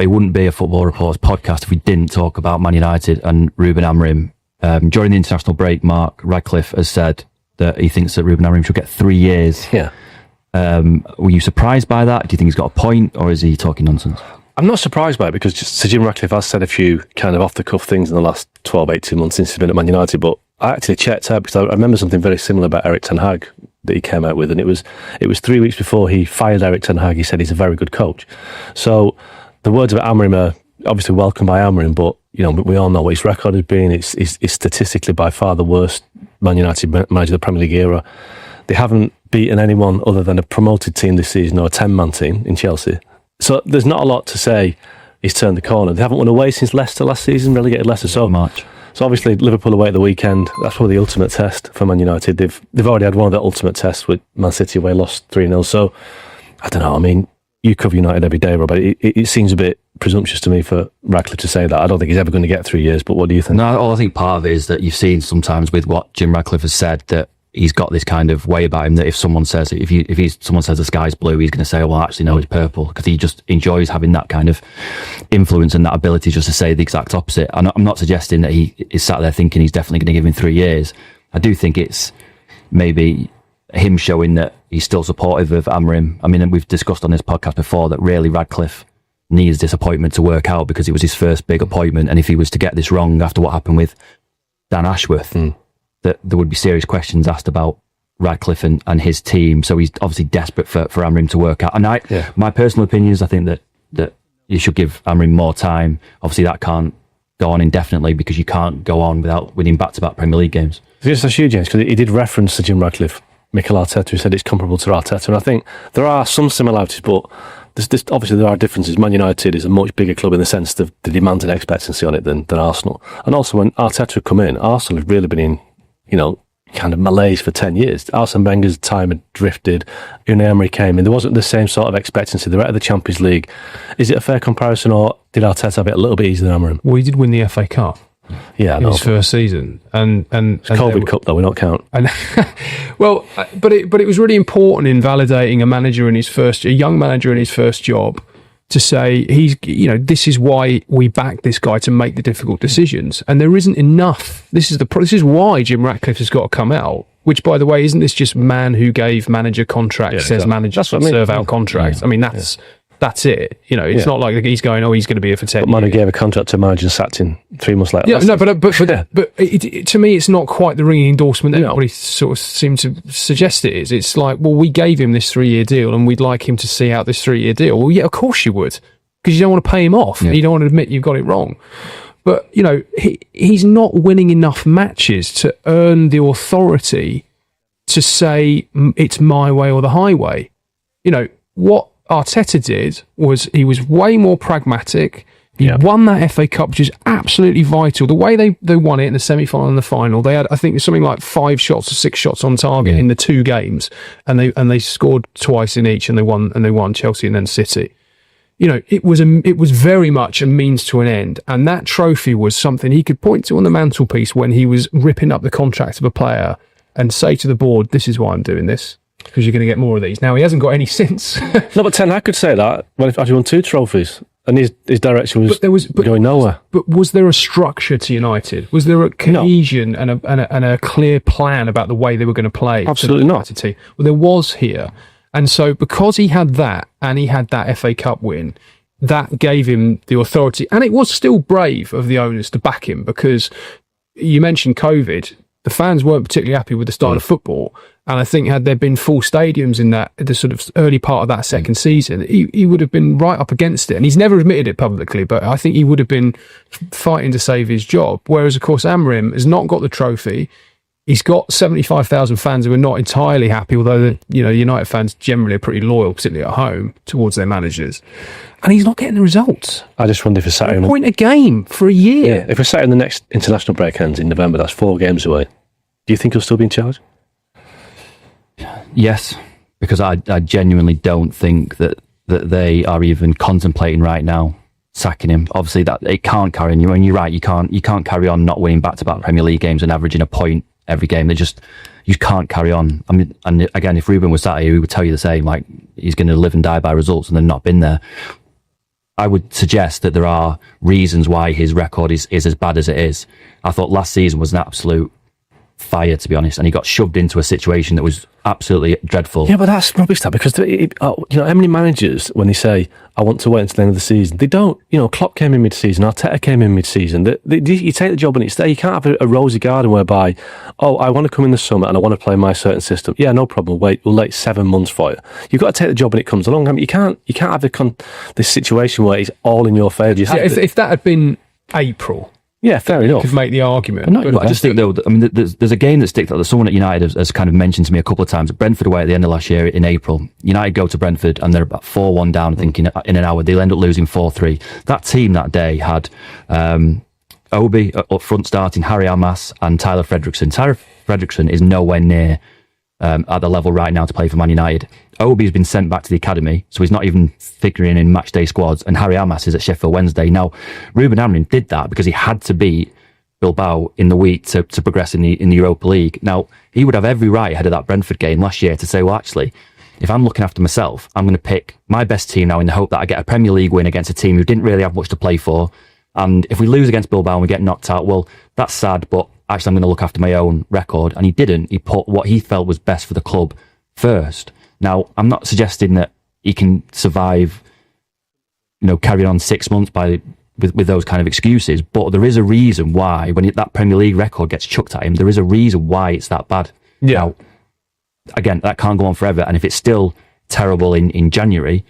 But it wouldn't be a Football Reports podcast if we didn't talk about Man United and Ruben Amorim. During the international break, Mark Radcliffe has said that he thinks that Ruben Amorim should get 3 years. Yeah. Were you surprised by that? Do you think he's got a point, or is he talking nonsense? I'm not surprised by it, because Sir Jim Ratcliffe has said a few kind of off-the-cuff things in the last 12, 18 months since he's been at Man United, but I actually checked out, because I remember something very similar about Erik ten Hag that he came out with, and it was 3 weeks before he fired Erik ten Hag. He said he's a very good coach. So the words about Amorim are obviously welcomed by Amorim, but we all know what his record has been. It's statistically by far the worst Man United manager of the Premier League era. They haven't beaten anyone other than a promoted team this season, or a 10-man team in Chelsea. So there's not a lot to say he's turned the corner. They haven't won away since Leicester last season, relegated Leicester so much. So obviously Liverpool away at the weekend, that's probably the ultimate test for Man United. They've already had one of the ultimate tests with Man City where they lost 3-0. So I don't know, I mean, you cover United every day, Robert. It seems a bit presumptuous to me for Radcliffe to say that. I don't think he's ever going to get 3 years, but what do you think? No, I think part of it is that you've seen sometimes with what Jim Radcliffe has said, that he's got this kind of way about him that if someone says someone says the sky's blue, he's going to say, well, actually no, it's purple, because he just enjoys having that kind of influence and that ability just to say the exact opposite. I'm not suggesting that he is sat there thinking he's definitely going to give him 3 years. I do think it's maybe him showing that he's still supportive of Amorim. I mean, we've discussed on this podcast before that really Radcliffe needs this appointment to work out, because it was his first big appointment, and if he was to get this wrong after what happened with Dan Ashworth, that there would be serious questions asked about Radcliffe and his team. So he's obviously desperate for Amorim to work out. And my personal opinion is I think that you should give Amorim more time. Obviously that can't go on indefinitely, because you can't go on without winning back-to-back Premier League games. Yes, that's huge, James, because he did reference to Jim Radcliffe, Mikel Arteta, who said it's comparable to Arteta. And I think there are some similarities, but obviously there are differences. Man United is a much bigger club in the sense of the demand and expectancy on it than Arsenal. And also when Arteta had come in, Arsenal have really been in kind of malaise for 10 years. Arsene Wenger's time had drifted. Unai Emery came in. There wasn't the same sort of expectancy. They're out of the Champions League. Is it a fair comparison, or did Arteta have it a little bit easier than Amorim? Well, he did win the FA Cup. Yeah, in his first season, and COVID Cup though we not count. Well, but it was really important in validating a young manager in his first job, to say this is why we back this guy to make the difficult decisions, and there isn't enough. This is why Jim Ratcliffe has got to come out. Which, by the way, isn't this just man who gave manager contracts, says managers serve out contracts? I mean, that's it. It's not like he's going, he's going to be here for 10 years. But Manu gave a contract to a manager and sacked him 3 months later. Yeah, no, but to me, it's not quite the ringing endorsement that everybody sort of seems to suggest it is. It's like, well, we gave him this 3-year deal and we'd like him to see out this 3-year deal. Well, yeah, of course you would, because you don't want to pay him off. Yeah. You don't want to admit you've got it wrong. But, he's not winning enough matches to earn the authority to say it's my way or the highway. What Arteta did was he was way more pragmatic. He won that FA Cup, which is absolutely vital. The way they won it in the semi-final and the final, they had, I think, something like 5 shots or 6 shots on target in the 2 games, and they scored twice in each, and they won Chelsea and then City. It was very much a means to an end, and that trophy was something he could point to on the mantelpiece when he was ripping up the contract of a player and say to the board, "This is why I'm doing this, because you're going to get more of these." Now, he hasn't got any since. No, but Ten Hag could say that when he won 2 trophies, and his direction was going nowhere. But was there a structure to United? Was there a cohesion and a clear plan about the way they were going to play? Absolutely not. Team? Well, there was here. And so because he had that, and he had that FA Cup win, that gave him the authority. And it was still brave of the owners to back him, because you mentioned COVID. The fans weren't particularly happy with the style of football. And I think had there been full stadiums in the sort of early part of that second season, he would have been right up against it. And he's never admitted it publicly, but I think he would have been fighting to save his job. Whereas, of course, Amorim has not got the trophy. He's got 75,000 fans who are not entirely happy, although United fans generally are pretty loyal, particularly at home, towards their managers. And he's not getting the results. I just wonder if we're sat in point a game for a year. Yeah, if we're sat in the next international break ends in November, that's 4 games away. Do you think he'll still be in charge? Yes, because I genuinely don't think that they are even contemplating right now sacking him. Obviously, that it can't carry on. And you're right, you can't carry on not winning back-to-back Premier League games and averaging a point every game. You can't carry on. I mean, and again, if Ruben was sat here, he would tell you the same. Like, he's going to live and die by results, and they've not been there. I would suggest that there are reasons why his record is as bad as it is. I thought last season was an absolute fire, to be honest, and he got shoved into a situation that was absolutely dreadful. Yeah, but that's rubbish, that, because how many managers, when they say, I want to wait until the end of the season, they don't. Klopp came in mid-season, Arteta came in mid-season. You take the job and it's there. You can't have a rosy garden whereby, I want to come in the summer and I want to play my certain system. Yeah, no problem. We'll wait 7 months for you. You've got to take the job when it comes along. I mean, you can't have this situation where it's all in your favour. If that had been April... Yeah, fair enough. Could make the argument. I just think, though, there's a game that sticks out that someone at United has kind of mentioned to me a couple of times. Brentford away at the end of last year in April. United go to Brentford and they're about 4-1 down, I think, in an hour. They'll end up losing 4-3. That team that day had Obi up front starting, Harry Amas and Tyler Fredrickson. Tyler Fredrickson is nowhere near at the level right now to play for Man United. Obi's been sent back to the academy, so he's not even figuring in matchday squads, and Harry Amas is at Sheffield Wednesday. Now, Ruben Amorim did that because he had to beat Bilbao in the week to progress in the Europa League. Now, he would have every right ahead of that Brentford game last year to say, well, actually, if I'm looking after myself, I'm going to pick my best team now in the hope that I get a Premier League win against a team who didn't really have much to play for. And if we lose against Bilbao and we get knocked out, well, that's sad, but actually I'm going to look after my own record. And he didn't. He put what he felt was best for the club first. Now, I'm not suggesting that he can survive, carrying on 6 months with those kind of excuses, but there is a reason why, when that Premier League record gets chucked at him, there is a reason why it's that bad. Yeah. Now, again, that can't go on forever, and if it's still terrible in January,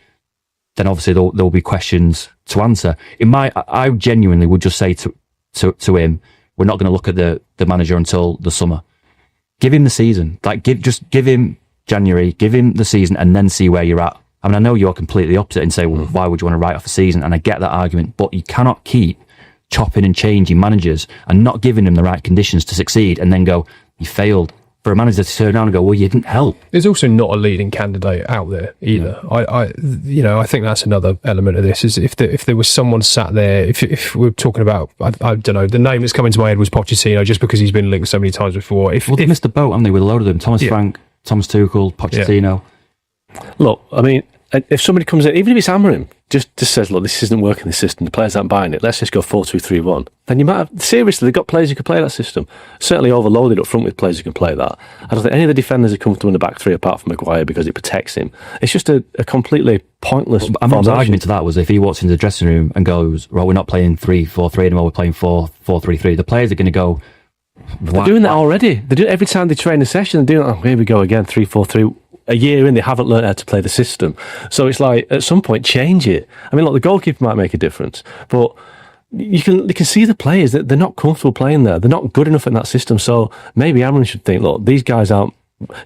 then obviously there'll be questions to answer. I genuinely would just say to him, we're not going to look at the manager until the summer. Give him the season. Just give him January, give him the season, and then see where you're at. I mean, I know you're completely opposite and say, well, why would you want to write off a season? And I get that argument, but you cannot keep chopping and changing managers and not giving them the right conditions to succeed and then go, you failed. For a manager to turn around and go, well, you didn't help. There's also not a leading candidate out there either. Yeah. I think that's another element of this. Is if there was someone sat there, if we're talking about, I don't know, the name that's coming to my head was Pochettino, just because he's been linked so many times before. They missed the boat, haven't they, with a load of them? Thomas Frank, Thomas Tuchel, Pochettino. Yeah. Look, I mean, if somebody comes in, even if it's Amorim, just says, look, this isn't working, the system, the players aren't buying it, let's just go 4-2-3-1, then you might have, seriously, they've got players who can play that system. Certainly overloaded up front with players who can play that. I don't think any of the defenders are comfortable in the back three apart from Maguire because it protects him. It's just a completely pointless Amorim's argument to that was if he walks into the dressing room and goes, well, we're not playing 3-4-3 anymore, we're playing 4-4-3-3, the players are going to go, they're doing that already. They do it every time they train a session. They're doing, here we go again, 3-4-3. A year in, they haven't learned how to play the system. So it's like, at some point, change it. I mean, look, the goalkeeper might make a difference, but you can see the players that they're not comfortable playing there. They're not good enough in that system. So maybe Amorim should think, look, these guys aren't.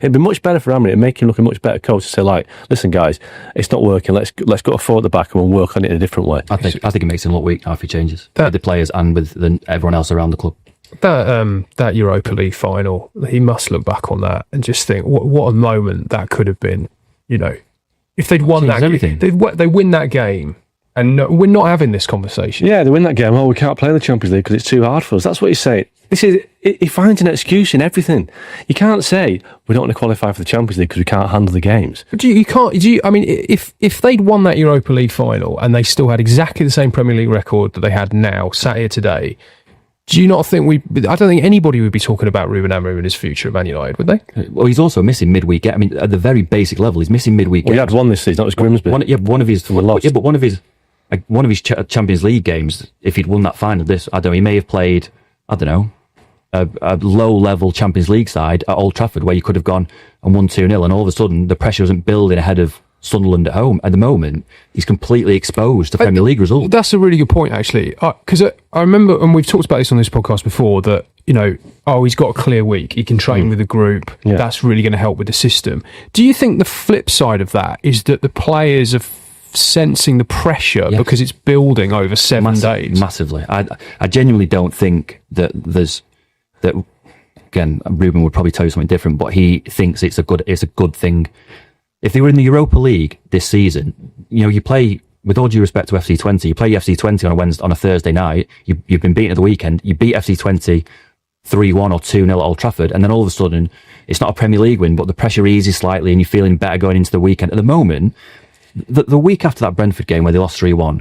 It'd be much better for Amorim to make him look a much better coach to say, like, listen, guys, it's not working. Let's go forward at the back and we'll work on it in a different way. I think it makes him look weak now if he changes with the players and with everyone else around the club. That Europa League final, he must look back on that and just think, what a moment that could have been. You know, if they'd won that, they win that game, and we're not having this conversation. Yeah, they win that game. Oh, we can't play in the Champions League because it's too hard for us. That's what he's saying. He finds an excuse in everything. You can't say we don't want to qualify for the Champions League because we can't handle the games. But I mean, if they'd won that Europa League final and they still had exactly the same Premier League record that they had now, sat here today, do you not think I don't think anybody would be talking about Ruben Amorim in his future at Man United, would they? Well, he's also missing midweek. I mean, at the very basic level, he's missing midweek. Well, he had one this season. That was Grimsby. One of his Champions League games, if he'd won that final, he may have played, a low-level Champions League side at Old Trafford where you could have gone and won 2-0, and all of a sudden the pressure wasn't building ahead of Sunderland at home. At the moment, he's completely exposed to Premier League results. That's a really good point, actually, because I remember, and we've talked about this on this podcast before, that he's got a clear week, he can train with the group, that's really going to help with the system. Do you think the flip side of that is that the players are sensing the pressure because it's building over 7 days? Massively. I genuinely don't think that again, Ruben would probably tell you something different, but he thinks it's a good thing. If they were in the Europa League this season, you play, with all due respect to FC20, you play FC20 on a Thursday night, you've been beaten at the weekend, you beat FC20 3-1 or 2-0 at Old Trafford, and then all of a sudden, it's not a Premier League win, but the pressure eases slightly and you're feeling better going into the weekend. At the moment, the week after that Brentford game where they lost 3-1,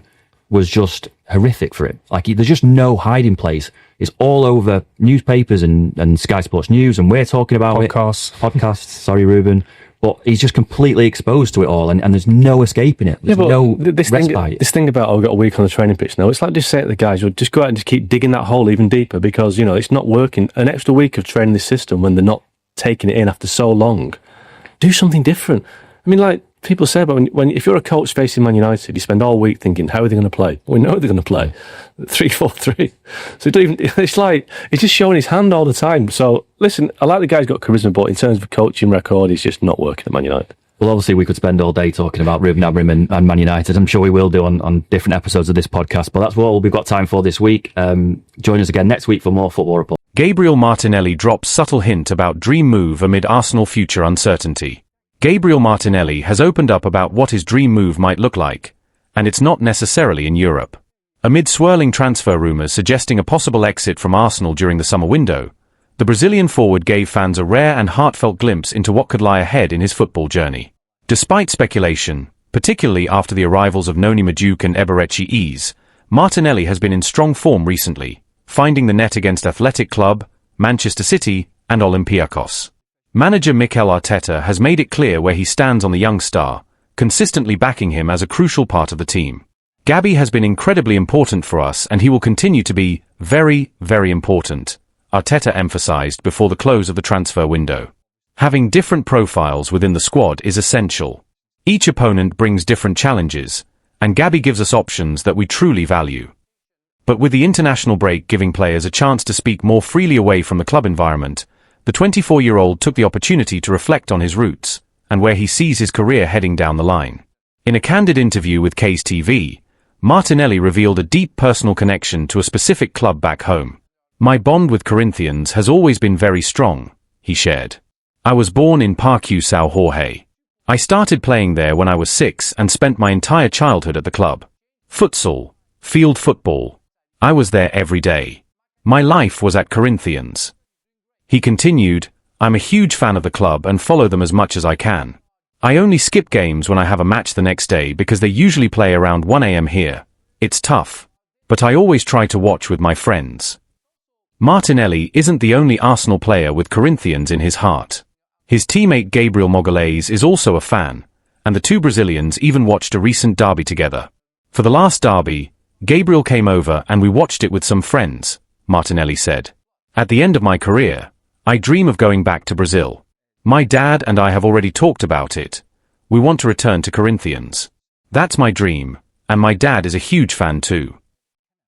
was just horrific for him. Like, there's just no hiding place. It's all over newspapers and Sky Sports News, and we're talking about podcasts. Sorry, Ruben. But he's just completely exposed to it all, and there's no escaping it. There's no respite. This thing about, we've got a week on the training pitch now, it's like just say to the guys, well, just go out and just keep digging that hole even deeper, because, it's not working. An extra week of training this system when they're not taking it in after so long, do something different. I mean, like people say about when if you're a coach facing Man United, you spend all week thinking, how are they going to play? We know they're going to play 3-4-3. So it's like he's just showing his hand all the time. So listen, I like the guy's got charisma, but in terms of coaching record, he's just not working at Man United. Well, obviously, we could spend all day talking about Ruben Amorim and Man United. I'm sure we will do on different episodes of this podcast, but that's what we've got time for this week. Join us again next week for more Football Report. Gabriel Martinelli drops subtle hint about dream move amid Arsenal future uncertainty. Gabriel Martinelli has opened up about what his dream move might look like, and it's not necessarily in Europe. Amid swirling transfer rumours suggesting a possible exit from Arsenal during the summer window, the Brazilian forward gave fans a rare and heartfelt glimpse into what could lie ahead in his football journey. Despite speculation, particularly after the arrivals of Noni Madueke and Eberechi Eze, Martinelli has been in strong form recently, finding the net against Athletic Club, Manchester City, and Olympiacos. Manager Mikel Arteta has made it clear where he stands on the young star, consistently backing him as a crucial part of the team. Gabby has been incredibly important for us, and he will continue to be very, very important, Arteta emphasized before the close of the transfer window. Having different profiles within the squad is essential. Each opponent brings different challenges, and Gabby gives us options that we truly value. But with the international break giving players a chance to speak more freely away from the club environment, the 24-year-old took the opportunity to reflect on his roots and where he sees his career heading down the line. In a candid interview with Case TV, Martinelli revealed a deep personal connection to a specific club back home. "My bond with Corinthians has always been very strong," he shared. "I was born in Parque São Jorge. I started playing there when I was 6 and spent my entire childhood at the club. Futsal, field football. I was there every day. My life was at Corinthians." He continued, "I'm a huge fan of the club and follow them as much as I can. I only skip games when I have a match the next day because they usually play around 1 a.m. here. It's tough. But I always try to watch with my friends." Martinelli isn't the only Arsenal player with Corinthians in his heart. His teammate Gabriel Magalhães is also a fan, and the two Brazilians even watched a recent derby together. "For the last derby, Gabriel came over and we watched it with some friends," Martinelli said. "At the end of my career, I dream of going back to Brazil. My dad and I have already talked about it. We want to return to Corinthians. That's my dream, and my dad is a huge fan too."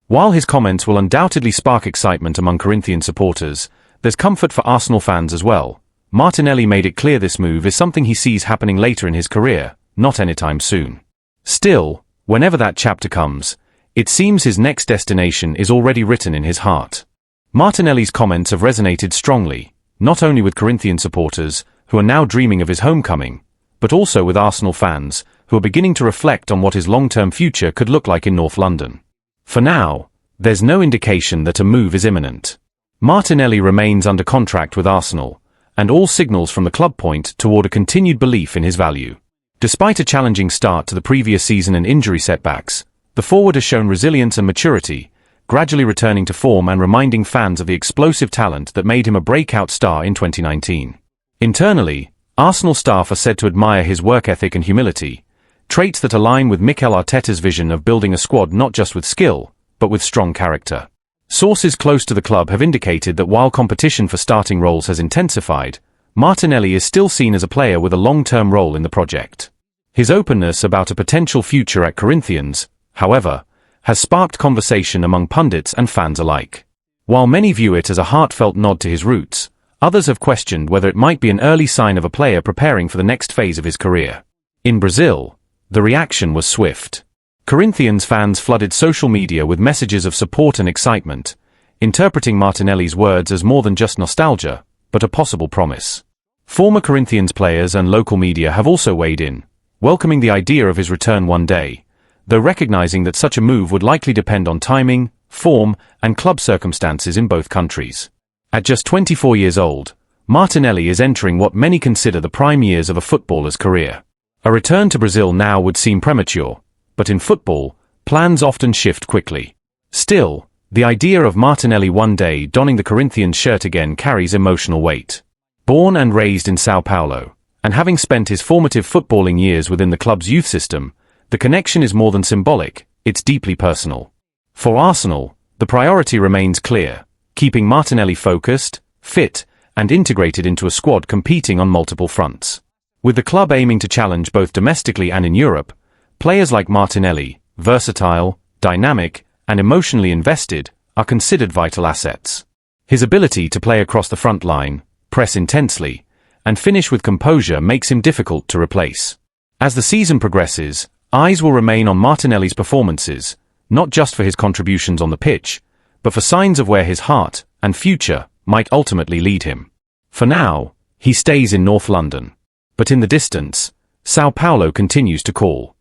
While his comments will undoubtedly spark excitement among Corinthian supporters, there's comfort for Arsenal fans as well. Martinelli made it clear this move is something he sees happening later in his career, not anytime soon. Still, whenever that chapter comes, it seems his next destination is already written in his heart. Martinelli's comments have resonated strongly, not only with Corinthian supporters, who are now dreaming of his homecoming, but also with Arsenal fans, who are beginning to reflect on what his long-term future could look like in North London. For now, there's no indication that a move is imminent. Martinelli remains under contract with Arsenal, and all signals from the club point toward a continued belief in his value. Despite a challenging start to the previous season and injury setbacks, the forward has shown resilience and maturity, gradually returning to form and reminding fans of the explosive talent that made him a breakout star in 2019. Internally, Arsenal staff are said to admire his work ethic and humility, traits that align with Mikel Arteta's vision of building a squad not just with skill, but with strong character. Sources close to the club have indicated that while competition for starting roles has intensified, Martinelli is still seen as a player with a long-term role in the project. His openness about a potential future at Corinthians, however, has sparked conversation among pundits and fans alike. While many view it as a heartfelt nod to his roots, others have questioned whether it might be an early sign of a player preparing for the next phase of his career. In Brazil, the reaction was swift. Corinthians fans flooded social media with messages of support and excitement, interpreting Martinelli's words as more than just nostalgia, but a possible promise. Former Corinthians players and local media have also weighed in, welcoming the idea of his return one day, though recognizing that such a move would likely depend on timing, form, and club circumstances in both countries. At just 24 years old, Martinelli is entering what many consider the prime years of a footballer's career. A return to Brazil now would seem premature, but in football, plans often shift quickly. Still, the idea of Martinelli one day donning the Corinthians shirt again carries emotional weight. Born and raised in Sao Paulo, and having spent his formative footballing years within the club's youth system, the connection is more than symbolic, it's deeply personal. For Arsenal, the priority remains clear, keeping Martinelli focused, fit, and integrated into a squad competing on multiple fronts. With the club aiming to challenge both domestically and in Europe, players like Martinelli, versatile, dynamic, and emotionally invested, are considered vital assets. His ability to play across the front line, press intensely, and finish with composure makes him difficult to replace. As the season progresses, eyes will remain on Martinelli's performances, not just for his contributions on the pitch, but for signs of where his heart and future might ultimately lead him. For now, he stays in North London. But in the distance, Sao Paulo continues to call.